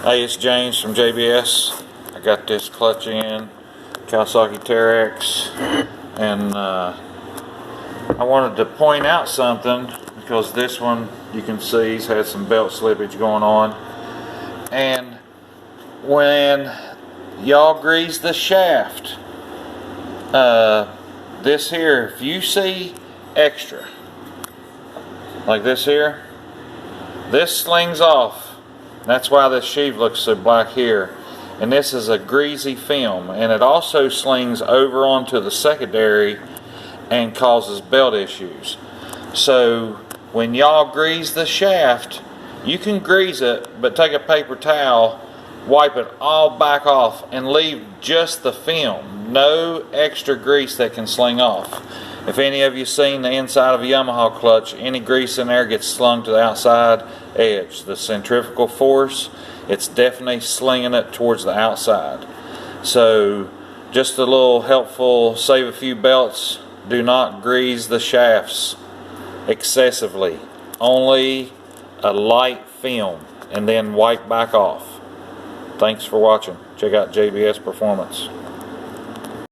Hey, it's James from JBS. I got this clutch in, Kawasaki Teryx, and I wanted to point out something because this one you can see has had some belt slippage going on. And when y'all grease the shaft, this here, if you see extra, like this here, this slings off. That's why this sheave looks so black here. And this is a greasy film, and it also slings over onto the secondary and causes belt issues. So when y'all grease the shaft, you can grease it, but take a paper towel, wipe it all back off, and leave just the film. No extra grease that can sling off. If any of you seen the inside of a Yamaha clutch, any grease in there gets slung to the outside edge. The centrifugal force, it's definitely slinging it towards the outside. So just a little helpful, save a few belts. Do not grease the shafts excessively. Only a light film, and then wipe back off. Thanks for watching. Check out JBS Performance.